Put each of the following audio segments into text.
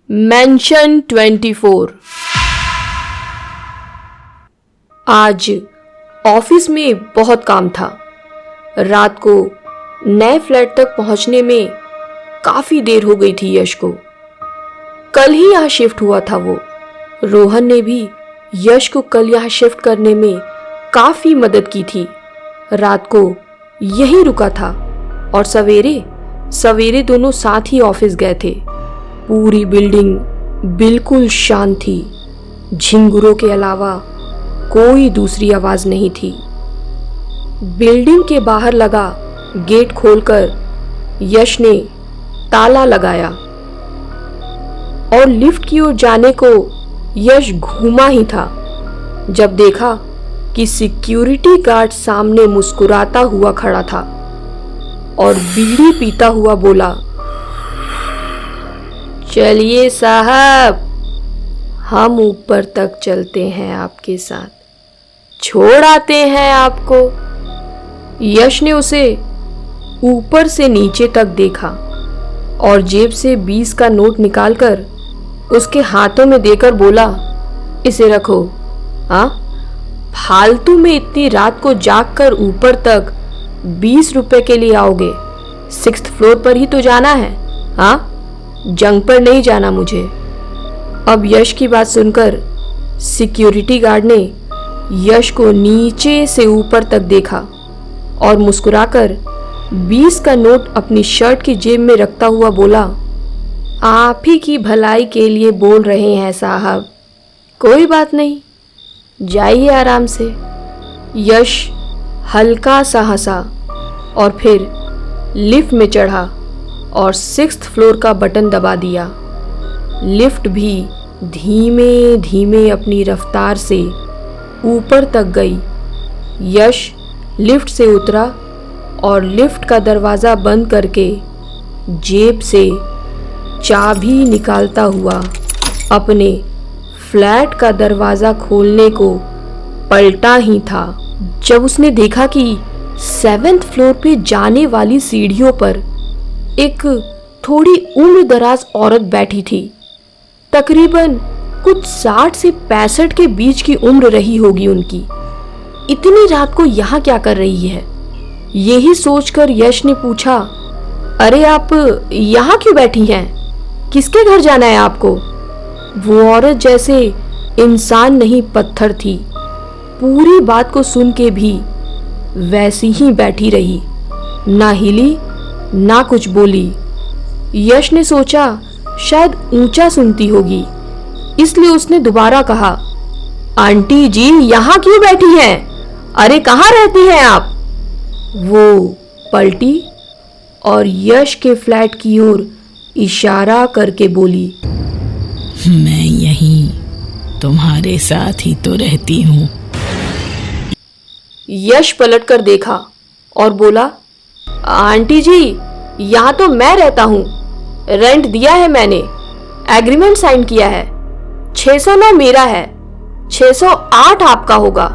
Mention 24। आज office में बहुत काम था। रात को नए फ्लैट तक पहुंचने में काफी देर हो गई थी यश को। कल ही यहाँ शिफ्ट हुआ था वो। रोहन ने भी यश को कल यहाँ शिफ्ट करने में काफी मदद की थी। रात को यहीं रुका था और सवेरे सवेरे दोनों साथ ही ऑफिस गए थे। पूरी बिल्डिंग बिल्कुल शांत थी। झिंगुरों के अलावा कोई दूसरी आवाज नहीं थी। बिल्डिंग के बाहर लगा गेट खोलकर यश ने ताला लगाया और लिफ्ट की ओर जाने को यश घूमा ही था जब देखा कि सिक्योरिटी गार्ड सामने मुस्कुराता हुआ खड़ा था और बीड़ी पीता हुआ बोला, चलिए साहब, हम ऊपर तक चलते हैं आपके साथ, छोड़ आते हैं आपको। यश ने उसे ऊपर से नीचे तक देखा और जेब से 20 का नोट निकालकर उसके हाथों में देकर बोला, इसे रखो। हाँ, फालतू में इतनी रात को जाग कर ऊपर तक 20 रुपए के लिए आओगे? 6th फ्लोर पर ही तो जाना है। हाँ, जंग पर नहीं जाना मुझे। अब यश की बात सुनकर सिक्योरिटी गार्ड ने यश को नीचे से ऊपर तक देखा और मुस्कुराकर 20 का नोट अपनी शर्ट की जेब में रखता हुआ बोला, आप ही की भलाई के लिए बोल रहे हैं साहब, कोई बात नहीं, जाइए आराम से। यश हल्का सा हंसा और फिर लिफ्ट में चढ़ा और 6th फ्लोर का बटन दबा दिया। लिफ्ट भी धीमे धीमे अपनी रफ्तार से ऊपर तक गई। यश लिफ्ट से उतरा और लिफ्ट का दरवाज़ा बंद करके जेब से चाबी निकालता हुआ अपने फ्लैट का दरवाज़ा खोलने को पलटा ही था जब उसने देखा कि 7th फ्लोर पे जाने वाली सीढ़ियों पर एक थोड़ी उम्र दराज औरत बैठी थी। तकरीबन कुछ 60 से 65 के बीच की उम्र रही होगी उनकी। इतनी रात को यहाँ क्या कर रही है? यही सोचकर यश ने पूछा, अरे आप यहाँ क्यों बैठी हैं? किसके घर जाना है आपको? वो औरत जैसे इंसान नहीं पत्थर थी। पूरी बात को सुन के भी वैसी ही बैठी रही, ना हिली ना कुछ बोली। यश ने सोचा शायद ऊंचा सुनती होगी, इसलिए उसने दोबारा कहा, आंटी जी यहाँ क्यों बैठी हैं? अरे कहाँ रहती हैं आप? वो पलटी और यश के फ्लैट की ओर इशारा करके बोली, मैं यहीं तुम्हारे साथ ही तो रहती हूँ। यश पलटकर देखा और बोला, आंटी जी यहाँ तो मैं रहता हूँ, रेंट दिया है मैंने, एग्रीमेंट साइन किया है, 609 मेरा है, 608 आपका होगा।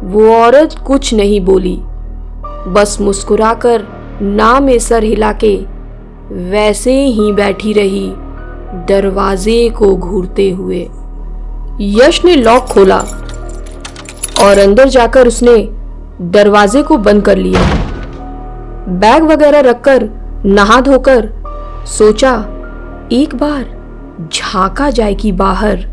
वो औरत कुछ नहीं बोली, बस मुस्कुराकर ना में सर हिला के वैसे ही बैठी रही, दरवाजे को घूरते हुए। यश ने लॉक खोला और अंदर जाकर उसने दरवाजे को बंद कर लिया। बैग वगैरह रखकर नहा धोकर सोचा एक बार झांका जाए कि बाहर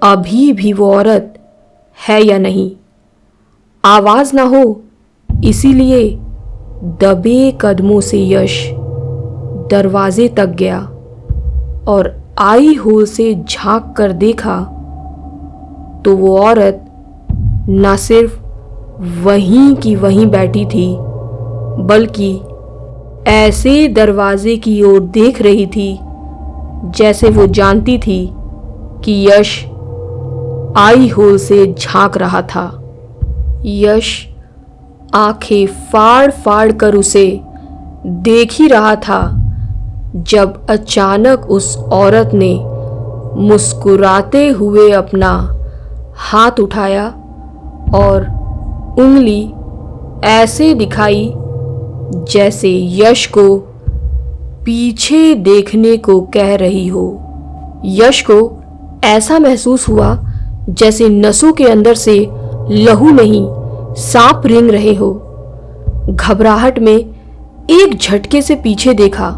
अभी भी वो औरत है या नहीं। आवाज ना हो इसीलिए दबे कदमों से यश दरवाजे तक गया और आई होल से झांक कर देखा तो वो औरत न सिर्फ वहीं की वहीं बैठी थी बल्कि ऐसे दरवाजे की ओर देख रही थी जैसे वो जानती थी कि यश आई होल से झांक रहा था। यश आंखें फाड़ फाड़ कर उसे देख ही रहा था जब अचानक उस औरत ने मुस्कुराते हुए अपना हाथ उठाया और उंगली ऐसे दिखाई जैसे यश को पीछे देखने को कह रही हो। यश को ऐसा महसूस हुआ जैसे नसों के अंदर से लहू नहीं सांप रेंग रहे हो। घबराहट में एक झटके से पीछे देखा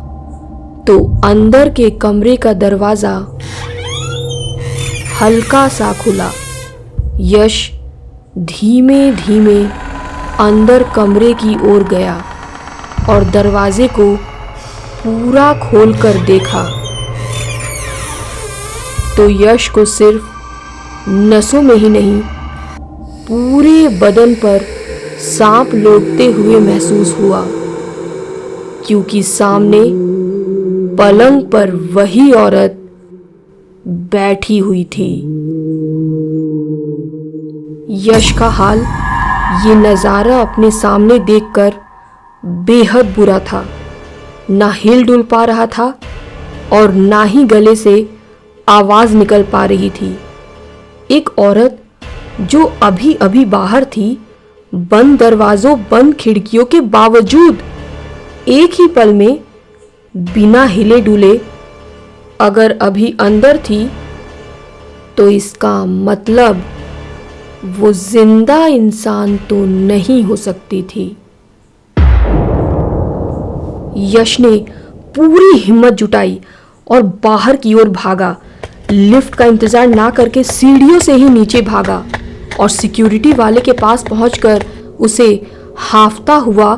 तो अंदर के कमरे का दरवाजा हल्का सा खुला। यश धीमे धीमे अंदर कमरे की ओर गया और दरवाजे को पूरा खोलकर देखा तो यश को सिर्फ नसों में ही नहीं पूरे बदन पर सांप लौटते हुए महसूस हुआ, क्योंकि सामने पलंग पर वही औरत बैठी हुई थी। यश का हाल ये नज़ारा अपने सामने देखकर बेहद बुरा था। ना हिल डुल पा रहा था और ना ही गले से आवाज निकल पा रही थी। एक औरत जो अभी अभी बाहर थी, बंद दरवाजों बंद खिड़कियों के बावजूद एक ही पल में बिना हिले डुले अगर अभी अंदर थी तो इसका मतलब वो जिंदा इंसान तो नहीं हो सकती थी। यश ने पूरी हिम्मत जुटाई और बाहर की ओर भागा। लिफ्ट का इंतजार ना करके सीढ़ियों से ही नीचे भागा और सिक्योरिटी वाले के पास पहुंचकर उसे हांफता हुआ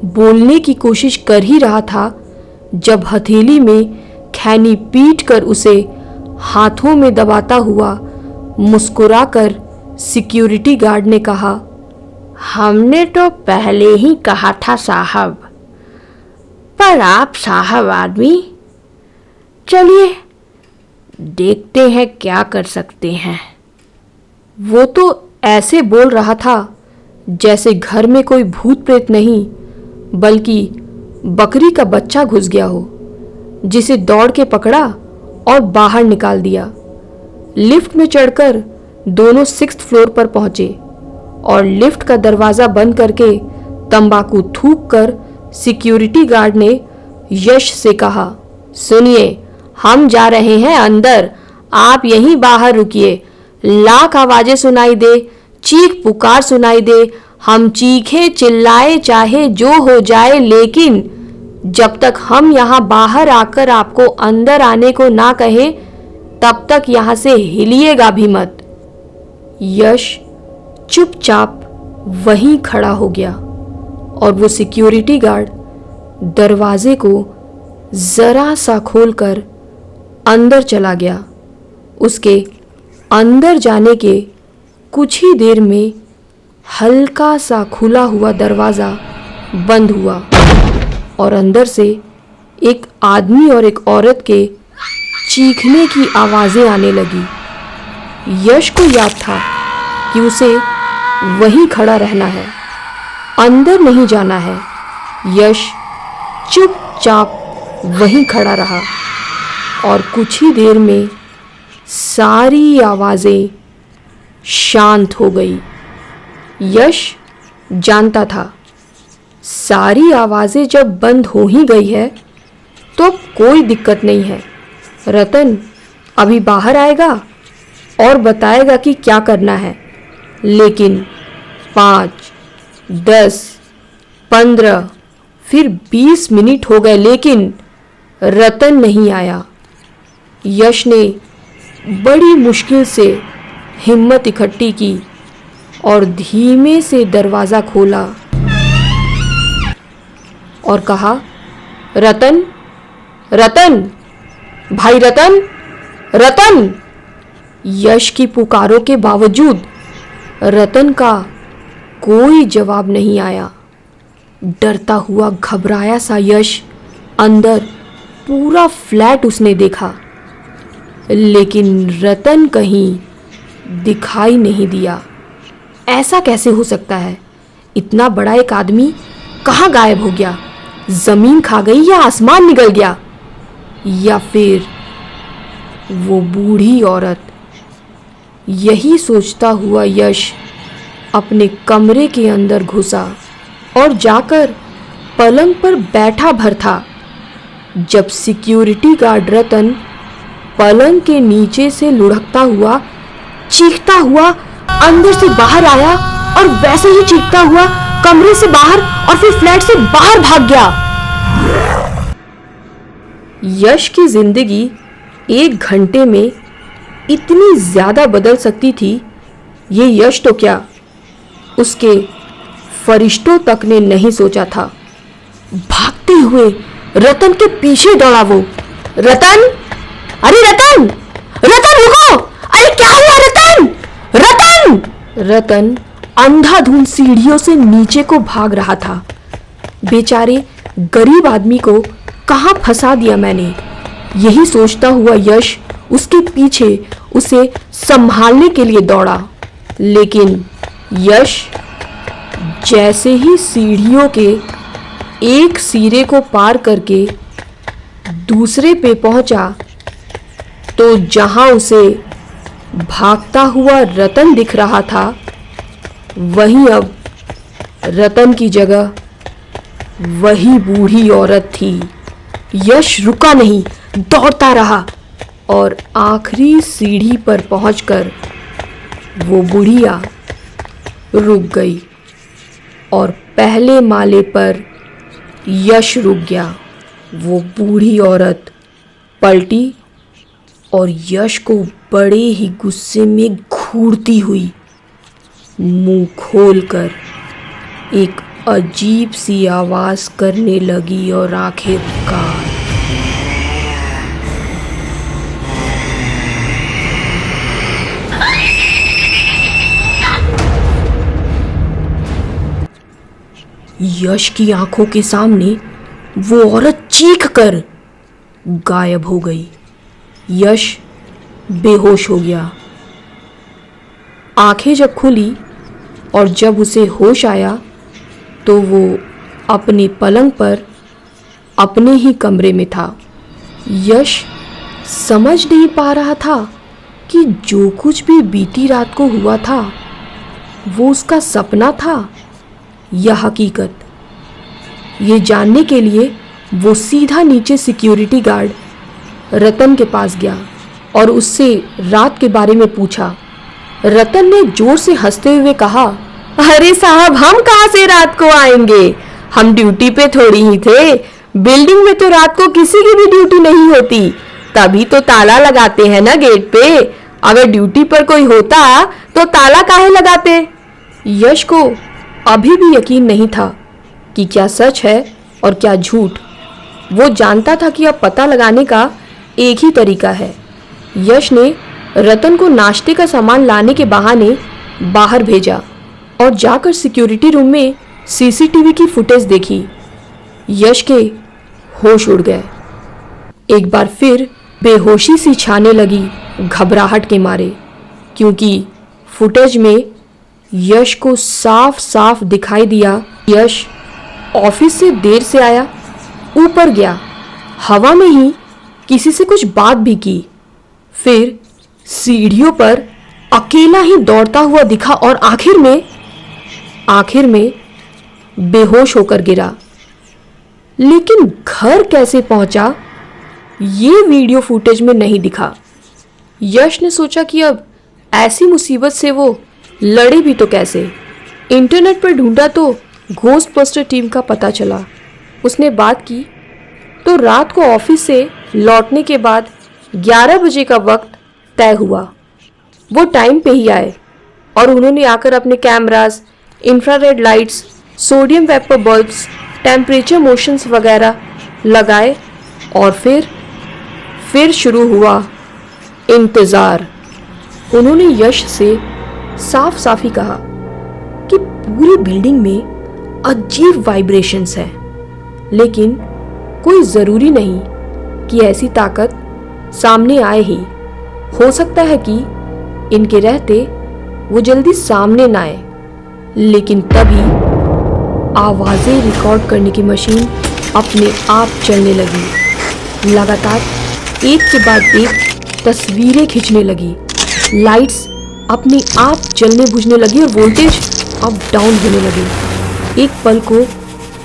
बोलने की कोशिश कर ही रहा था जब हथेली में खैनी पीट कर उसे हाथों में दबाता हुआ मुस्कुराकर सिक्योरिटी गार्ड ने कहा, हमने तो पहले ही कहा था साहब, पर आप साहब आदमी, चलिए देखते हैं क्या कर सकते हैं। वो तो ऐसे बोल रहा था जैसे घर में कोई भूत प्रेत नहीं बल्कि बकरी का बच्चा घुस गया हो, जिसे दौड़ के पकड़ा और बाहर निकाल दिया। लिफ्ट में चढ़कर दोनों 6th फ्लोर पर पहुंचे और लिफ्ट का दरवाजा बंद करके तंबाकू थूक कर सिक्योरिटी गार्ड ने यश से कहा, सुनिए, हम जा रहे हैं अंदर, आप यहीं बाहर रुकिए। लाख आवाजें सुनाई दे, चीख पुकार सुनाई दे, हम चीखे चिल्लाए चाहे जो हो जाए, लेकिन जब तक हम यहाँ बाहर आकर आपको अंदर आने को ना कहें तब तक यहाँ से हिलिएगा भी मत। यश चुपचाप वहीं खड़ा हो गया और वो सिक्योरिटी गार्ड दरवाजे को जरा सा खोलकर अंदर चला गया। उसके अंदर जाने के कुछ ही देर में हल्का सा खुला हुआ दरवाज़ा बंद हुआ और अंदर से एक आदमी और एक औरत के चीखने की आवाज़ें आने लगी। यश को याद था कि उसे वहीं खड़ा रहना है, अंदर नहीं जाना है। यश चुपचाप वहीं खड़ा रहा और कुछ ही देर में सारी आवाज़ें शांत हो गई। यश जानता था सारी आवाज़ें जब बंद हो ही गई है तो कोई दिक्कत नहीं है। रतन अभी बाहर आएगा और बताएगा कि क्या करना है, लेकिन 5, 10, 15 फिर 20 मिनट हो गए लेकिन रतन नहीं आया। यश ने बड़ी मुश्किल से हिम्मत इकट्ठी की और धीमे से दरवाज़ा खोला और कहा, रतन, रतन, भाई रतन, रतन। यश की पुकारों के बावजूद रतन का कोई जवाब नहीं आया। डरता हुआ घबराया सा यश अंदर पूरा फ्लैट उसने देखा, लेकिन रतन कहीं दिखाई नहीं दिया। ऐसा कैसे हो सकता है? इतना बड़ा एक आदमी कहाँ गायब हो गया? जमीन खा गई या आसमान निगल गया? या फिर वो बूढ़ी औरत? यही सोचता हुआ यश अपने कमरे के अंदर घुसा और जाकर पलंग पर बैठा भर था जब सिक्योरिटी गार्ड रतन पलंग के नीचे से लुढ़कता हुआ, चीखता हुआ अंदर से बाहर आया और वैसे ही चीखता हुआ कमरे से बाहर और फिर फ्लैट से बाहर भाग गया। यश की जिंदगी 1 घंटे में इतनी ज्यादा बदल सकती थी, ये यश तो क्या, उसके फरिश्तों तक ने नहीं सोचा था। भागते हुए रतन के पीछे दौड़ा वो। रतन, अरे रतन, रतन रुको, अरे क्या हुआ रतन, रतन। रतन अंधाधुंध सीढ़ियों से नीचे को भाग रहा था। बेचारे गरीब आदमी को कहाँ फंसा दिया मैंने, यही सोचता हुआ यश उसके पीछे उसे संभालने के लिए दौड़ा। लेकिन यश जैसे ही सीढ़ियों के एक सिरे को पार करके दूसरे पे पहुंचा तो जहां उसे भागता हुआ रतन दिख रहा था, वहीं अब रतन की जगह वही बूढ़ी औरत थी। यश रुका नहीं, दौड़ता रहा और आखिरी सीढ़ी पर पहुंचकर वो बुढ़िया रुक गई और पहले माले पर यश रुक गया। वो बूढ़ी औरत पलटी और यश को बड़े ही गुस्से में घूरती हुई मुंह खोलकर एक अजीब सी आवाज करने लगी और आखिरकार यश की आंखों के सामने वो औरत चीख कर गायब हो गई। यश बेहोश हो गया। आंखें जब खुली और जब उसे होश आया तो वो अपने पलंग पर अपने ही कमरे में था। यश समझ नहीं पा रहा था कि जो कुछ भी बीती रात को हुआ था वो उसका सपना था या हकीकत। ये जानने के लिए वो सीधा नीचे सिक्योरिटी गार्ड रतन के पास गया और उससे रात के बारे में पूछा। रतन ने जोर से हंसते हुए कहा, अरे साहब, हम कहाँ से रात को आएंगे, हम ड्यूटी पे थोड़ी ही थे। बिल्डिंग में तो रात को किसी की भी ड्यूटी नहीं होती, तभी तो ताला लगाते हैं ना गेट पे। अगर ड्यूटी पर कोई होता तो ताला काहे लगाते। यश को अभी भी यकीन नहीं था कि क्या सच है और क्या झूठ। वो जानता था कि अब पता लगाने का एक ही तरीका है। यश ने रतन को नाश्ते का सामान लाने के बहाने बाहर भेजा और जाकर सिक्योरिटी रूम में सीसीटीवी की फुटेज देखी। यश के होश उड़ गए। एक बार फिर बेहोशी सी छाने लगी घबराहट के मारे, क्योंकि फुटेज में यश को साफ साफ दिखाई दिया। यश ऑफिस से देर से आया, ऊपर गया, हवा में ही किसी से कुछ बात भी की, फिर सीढ़ियों पर अकेला ही दौड़ता हुआ दिखा और आखिर में बेहोश होकर गिरा। लेकिन घर कैसे पहुंचा ये वीडियो फुटेज में नहीं दिखा। यश ने सोचा कि अब ऐसी मुसीबत से वो लड़े भी तो कैसे। इंटरनेट पर ढूंढा तो घोस्टबस्टर टीम का पता चला। उसने बात की तो रात को ऑफिस से लौटने के बाद 11 बजे का वक्त तय हुआ। वो टाइम पे ही आए और उन्होंने आकर अपने cameras, infrared lights, sodium vapour bulbs, temperature motions वगैरह लगाए और फिर शुरू हुआ इंतज़ार। उन्होंने यश से साफ साफ ही कहा कि पूरी बिल्डिंग में अजीब वाइब्रेशंस हैं, लेकिन कोई ज़रूरी नहीं कि ऐसी ताकत सामने आए ही। हो सकता है कि इनके रहते वो जल्दी सामने ना आए। लेकिन तभी आवाज़ें रिकॉर्ड करने की मशीन अपने आप चलने लगी। लगातार एक के बाद एक तस्वीरें खींचने लगी। लाइट्स अपने आप जलने बुझने लगी और वोल्टेज अप डाउन होने लगे। एक पल को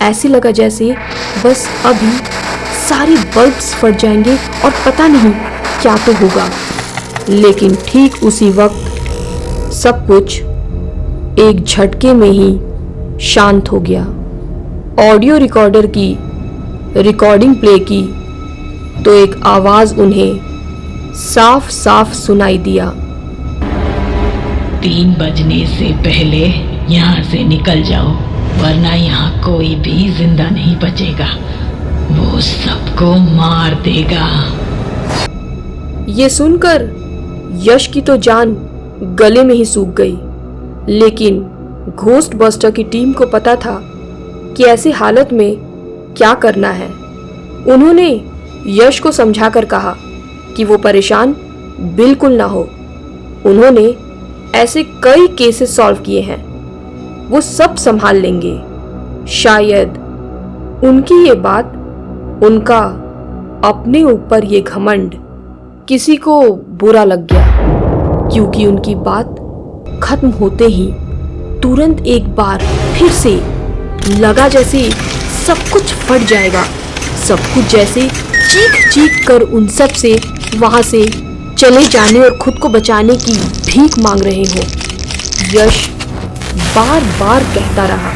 ऐसे लगा जैसे बस अभी सारी बल्ब्स फट जाएंगे और पता नहीं क्या तो होगा। लेकिन ठीक उसी वक्त सब कुछ एक झटके में ही शांत हो गया। ऑडियो रिकॉर्डर की रिकॉर्डिंग प्ले की तो एक आवाज उन्हें साफ साफ सुनाई दिया। 3 बजने से पहले यहाँ से निकल जाओ, वरना यहाँ कोई भी जिंदा नहीं बचेगा। वो सबको मार देगा। ये सुनकर यश की तो जान गले में ही सूख गई। लेकिन घोस्ट बस्टर की टीम को पता था कि ऐसी हालत में क्या करना है। उन्होंने यश को समझाकर कहा कि वो परेशान बिल्कुल ना हो। उन्होंने ऐसे कई केसेस सॉल्व किए हैं, वो सब संभाल लेंगे। शायद उनकी ये बात, उनका अपने ऊपर ये घमंड किसी को बुरा लग गया, क्योंकि उनकी बात खत्म होते ही तुरंत एक बार फिर से लगा जैसे सब कुछ फट जाएगा। सब कुछ जैसे चीख चीख कर उन सब से वहां से चले जाने और खुद को बचाने की भीख मांग रहे हो। यश बार बार कहता रहा,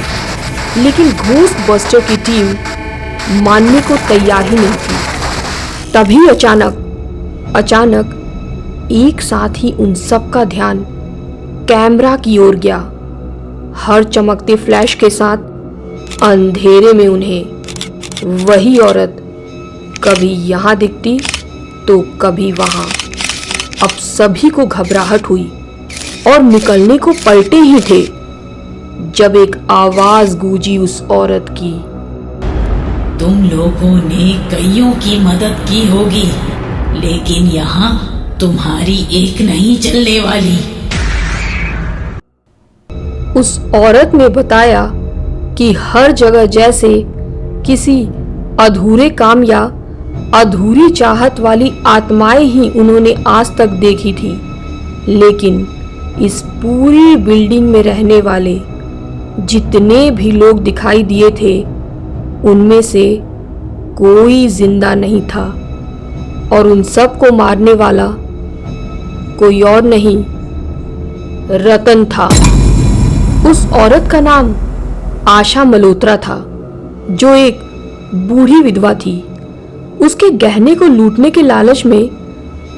लेकिन घोस्ट बस्टर की टीम मानने को तैयार ही नहीं थी। तभी अचानक एक साथ ही उन सब का ध्यान कैमरा की ओर गया। हर चमकते फ्लैश के साथ अंधेरे में उन्हें वही औरत कभी यहाँ दिखती तो कभी वहाँ। अब सभी को घबराहट हुई और निकलने को पलटे ही थे जब एक आवाज गूंजी उस औरत की। तुम लोगों ने कईयों की मदद की होगी, लेकिन यहाँ तुम्हारी एक नहीं चलने वाली। उस औरत ने बताया कि हर जगह जैसे किसी अधूरे काम या अधूरी चाहत वाली आत्माएं ही उन्होंने आज तक देखी थी, लेकिन इस पूरी बिल्डिंग में रहने वाले जितने भी लोग दिखाई दिए थे उनमें से कोई जिंदा नहीं था, और उन सब को मारने वाला कोई और नहीं, रतन था। उस औरत का नाम आशा मल्होत्रा था, जो एक बूढ़ी विधवा थी। उसके गहने को लूटने के लालच में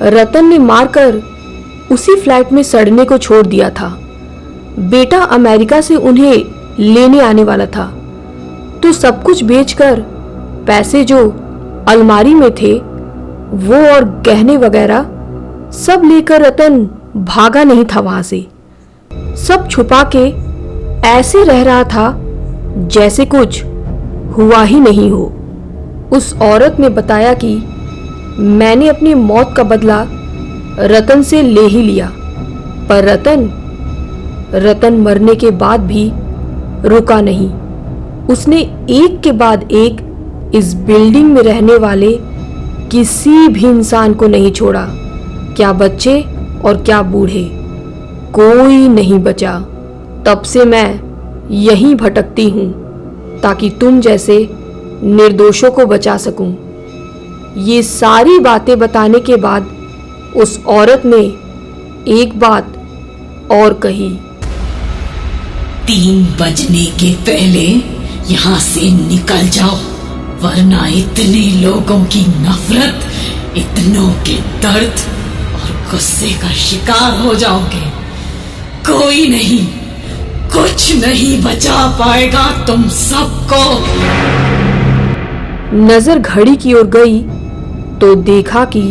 रतन ने मारकर उसी फ्लैट में सड़ने को छोड़ दिया था। बेटा अमेरिका से उन्हें लेने आने वाला था, तो सब कुछ बेचकर पैसे जो अलमारी में थे वो और गहने वगैरह सब लेकर रतन भागा नहीं था वहां से। सब छुपा के ऐसे रह रहा था जैसे कुछ हुआ ही नहीं हो। उस औरत ने बताया कि मैंने अपनी मौत का बदला रतन से ले ही लिया, पर रतन मरने के बाद भी रुका नहीं। उसने एक के बाद एक इस बिल्डिंग में रहने वाले किसी भी इंसान को नहीं छोड़ा, क्या बच्चे और क्या बूढ़े, कोई नहीं बचा। तब से मैं यहीं भटकती हूँ ताकि तुम जैसे निर्दोषों को बचा सकूं। ये सारी बातें बताने के बाद उस औरत ने एक बात और कही। 3 बजने के पहले यहाँ से निकल जाओ, वरना इतने लोगों की नफरत, इतनों के दर्द और गुस्से का शिकार हो जाओगे। कोई नहीं, कुछ नहीं बचा पाएगा तुम सबको। नजर घड़ी की ओर गई तो देखा कि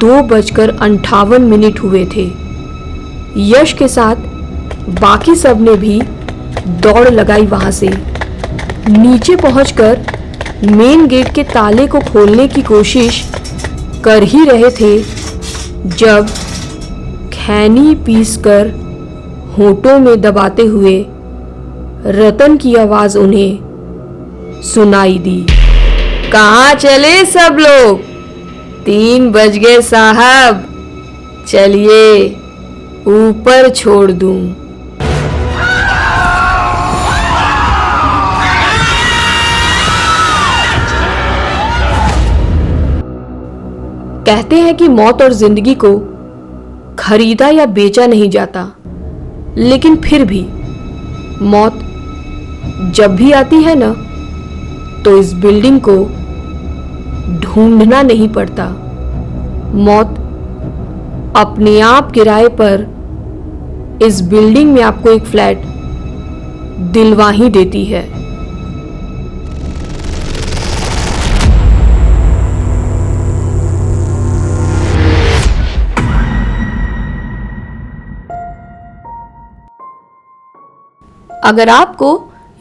2:58 हुए थे। यश के साथ बाकी सब ने भी दौड़ लगाई वहां से। नीचे पहुंचकर मेन गेट के ताले को खोलने की कोशिश कर ही रहे थे जब खैनी पीसकर होठों में दबाते हुए रतन की आवाज उन्हें सुनाई दी। कहाँ चले सब लोग? 3 बज गए साहब, चलिए ऊपर छोड़ दूं। कहते हैं कि मौत और जिंदगी को खरीदा या बेचा नहीं जाता, लेकिन फिर भी मौत जब भी आती है ना, तो इस बिल्डिंग को ढूंढना नहीं पड़ता। मौत अपने आप किराए पर इस बिल्डिंग में आपको एक फ्लैट दिलवा ही देती है। अगर आपको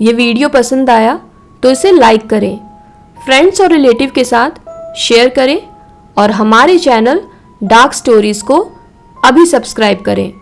ये वीडियो पसंद आया तो इसे लाइक करें, फ्रेंड्स और रिलेटिव के साथ शेयर करें और हमारे चैनल डार्क स्टोरीज को अभी सब्सक्राइब करें।